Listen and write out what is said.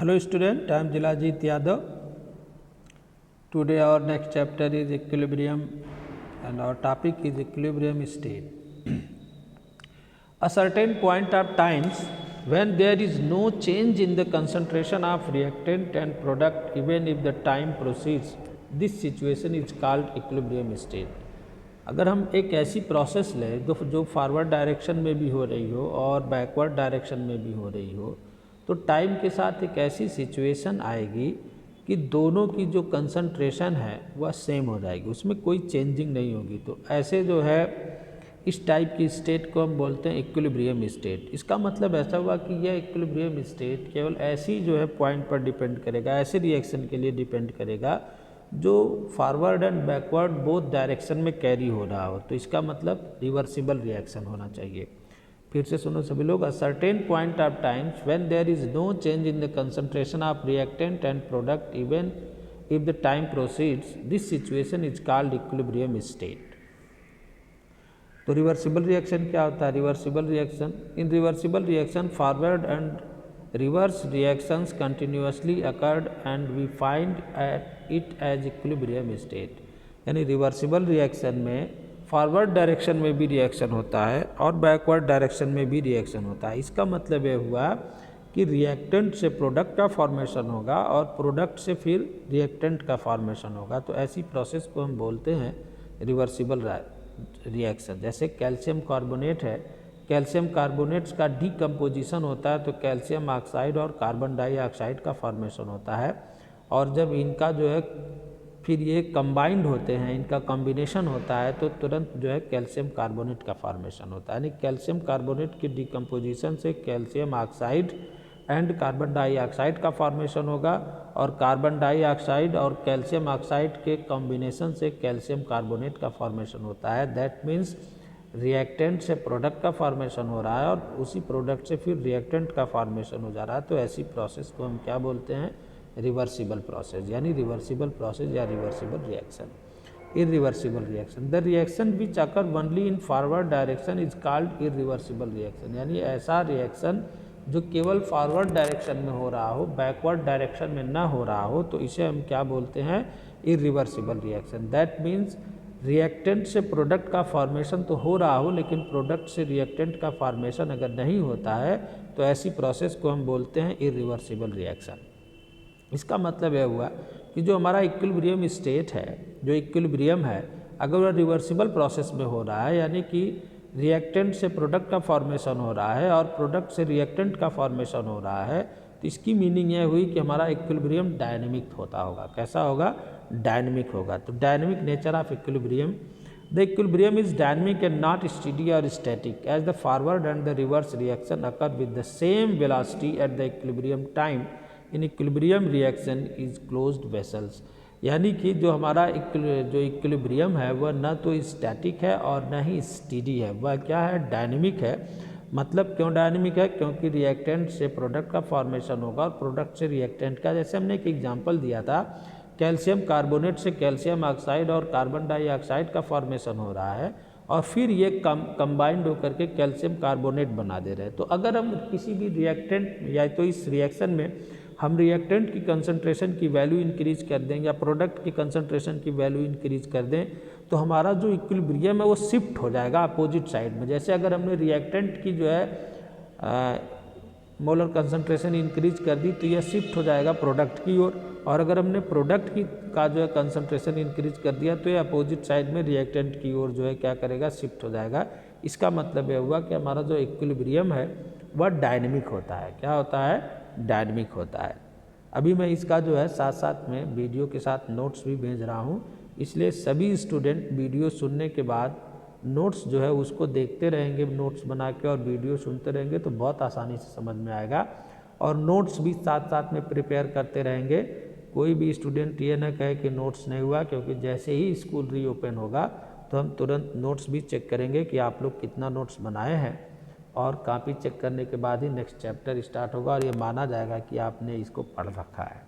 Hello student, I am Jilajit Yadav. Today our next chapter is equilibrium and our topic is equilibrium state. A certain point of times when there is no change in the concentration of reactant and product even if the time proceeds, this situation is called equilibrium state. अगर हम एक ऐसी process लें जो forward direction में भी हो रही हो और बैकवर्ड डायरेक्शन में भी हो रही हो, तो टाइम के साथ एक ऐसी सिचुएशन आएगी कि दोनों की जो कंसंट्रेशन है वह सेम हो जाएगी, उसमें कोई चेंजिंग नहीं होगी। तो ऐसे जो है इस टाइप की स्टेट को हम बोलते हैं इक्विलिब्रियम स्टेट। इसका मतलब ऐसा हुआ कि यह इक्विलिब्रियम स्टेट केवल ऐसी जो है पॉइंट पर डिपेंड करेगा, ऐसे रिएक्शन के लिए डिपेंड करेगा जो forward and backward both direction में कैरी हो रहा हो। तो इसका मतलब रिवर्सिबल रिएक्शन होना चाहिए। फिर से सुनो सभी लोग, a certain point of times when there is no change in the concentration of reactant and product even if the time proceeds, this situation is called equilibrium state. तो रिवर्सिबल रिएक्शन क्या होता है? Reversible reaction, in reversible reaction forward and reverse reactions continuously occurred and we find it as equilibrium state. यानी reversible reaction में forward direction में भी reaction होता है और बैकवर्ड डायरेक्शन में भी रिएक्शन होता है। इसका मतलब ये हुआ कि रिएक्टेंट से प्रोडक्ट का फॉर्मेशन होगा और प्रोडक्ट से फिर रिएक्टेंट का फॉर्मेशन होगा। तो ऐसी प्रोसेस को हम बोलते हैं रिवर्सिबल रिएक्शन। जैसे कैल्शियम कार्बोनेट है, कैल्शियम कार्बोनेट्स का डीकम्पोजिशन होता है तो कैल्शियम ऑक्साइड और कार्बन डाइऑक्साइड का फॉर्मेशन होता है, और जब इनका जो है फिर ये कंबाइंड होते हैं, इनका कॉम्बिनेशन होता है तो तुरंत जो है कैल्शियम कार्बोनेट का फॉर्मेशन होता है। यानी कैल्शियम कार्बोनेट की डीकम्पोजिशन से calcium oxide and carbon dioxide का फॉर्मेशन होगा, और कार्बन डाइऑक्साइड और कैल्शियम ऑक्साइड के कॉम्बिनेशन से कैल्शियम कार्बोनेट का फॉर्मेशन होता है। दैट मीन्स रिएक्टेंट से प्रोडक्ट का फॉर्मेशन हो रहा है और उसी प्रोडक्ट से फिर रिएक्टेंट का फॉर्मेशन हो जा रहा है। तो ऐसी प्रोसेस को हम क्या बोलते हैं? रिवर्सिबल प्रोसेस, यानी रिवर्सिबल प्रोसेस या reversible reaction. Irreversible reaction, the reaction which occur only in forward direction is called irreversible reaction. यानी ऐसा रिएक्शन जो केवल फॉरवर्ड डायरेक्शन में हो रहा हो, बैकवर्ड डायरेक्शन में ना हो रहा हो, तो इसे हम क्या बोलते हैं? Irreversible reaction. That means reactant से प्रोडक्ट का फॉर्मेशन तो हो रहा हो लेकिन प्रोडक्ट से रिएक्टेंट का फॉर्मेशन अगर नहीं होता है तो ऐसी प्रोसेस को हम बोलते हैं इरिवर्सिबल रिएक्शन। इसका मतलब यह हुआ कि जो हमारा इक्विलिब्रियम स्टेट है, जो इक्विलिब्रियम है, अगर वह रिवर्सिबल प्रोसेस में हो रहा है, यानी कि रिएक्टेंट से प्रोडक्ट का फॉर्मेशन हो रहा है और प्रोडक्ट से रिएक्टेंट का फॉर्मेशन हो रहा है, तो इसकी मीनिंग यह हुई कि हमारा इक्विलिब्रियम डायनेमिक होता होगा। कैसा होगा? डायनेमिक होगा। तो dynamic nature of equilibrium, the equilibrium is dynamic and not steady और static as the forward and the reverse reaction occur with the same velocity at the equilibrium time in equilibrium reaction is closed vessels. यानी कि जो हमारा जो equilibrium है वह न तो स्टैटिक है और न ही स्टेडी है, वह क्या है? डायनेमिक है। मतलब क्यों डायनेमिक है? क्योंकि रिएक्टेंट से प्रोडक्ट का फॉर्मेशन होगा और प्रोडक्ट से रिएक्टेंट का, जैसे हमने एक एग्जांपल दिया था, कैल्शियम कार्बोनेट से कैल्शियम ऑक्साइड और कार्बन डाइऑक्साइड का फॉर्मेशन हो रहा है और फिर ये कंबाइंड होकर के कैल्शियम कार्बोनेट बना दे रहे हैं। तो अगर हम किसी भी रिएक्टेंट या तो इस रिएक्शन में हम रिएक्टेंट की कंसंट्रेशन की वैल्यू इंक्रीज कर दें या प्रोडक्ट की कंसंट्रेशन की वैल्यू इंक्रीज कर दें, तो हमारा जो इक्विलिब्रियम है वो शिफ्ट हो जाएगा अपोजिट साइड में। जैसे अगर हमने रिएक्टेंट की जो है मोलर कंसंट्रेशन इंक्रीज कर दी तो यह शिफ्ट हो जाएगा प्रोडक्ट की ओर, और अगर हमने प्रोडक्ट की का जो है कंसंट्रेशन इंक्रीज कर दिया तो ये अपोजिट साइड में रिएक्टेंट की ओर जो है क्या करेगा? शिफ्ट हो जाएगा। इसका मतलब यह हुआ कि हमारा जो इक्विलिब्रियम है वह डायनेमिक होता है। क्या होता है? डायनेमिक होता है। अभी मैं इसका जो है साथ साथ में वीडियो के साथ नोट्स भी भेज रहा हूँ, इसलिए सभी स्टूडेंट वीडियो सुनने के बाद नोट्स जो है उसको देखते रहेंगे, नोट्स बना के, और वीडियो सुनते रहेंगे तो बहुत आसानी से समझ में आएगा। और नोट्स भी साथ साथ में प्रिपेयर करते रहेंगे। कोई भी स्टूडेंट ये ना कहे कि नोट्स नहीं हुआ, क्योंकि जैसे ही स्कूल रीओपन होगा तो हम तुरंत नोट्स भी चेक करेंगे कि आप लोग कितना नोट्स बनाए हैं, और कॉपी चेक करने के बाद ही नेक्स्ट चैप्टर स्टार्ट होगा और ये माना जाएगा कि आपने इसको पढ़ रखा है।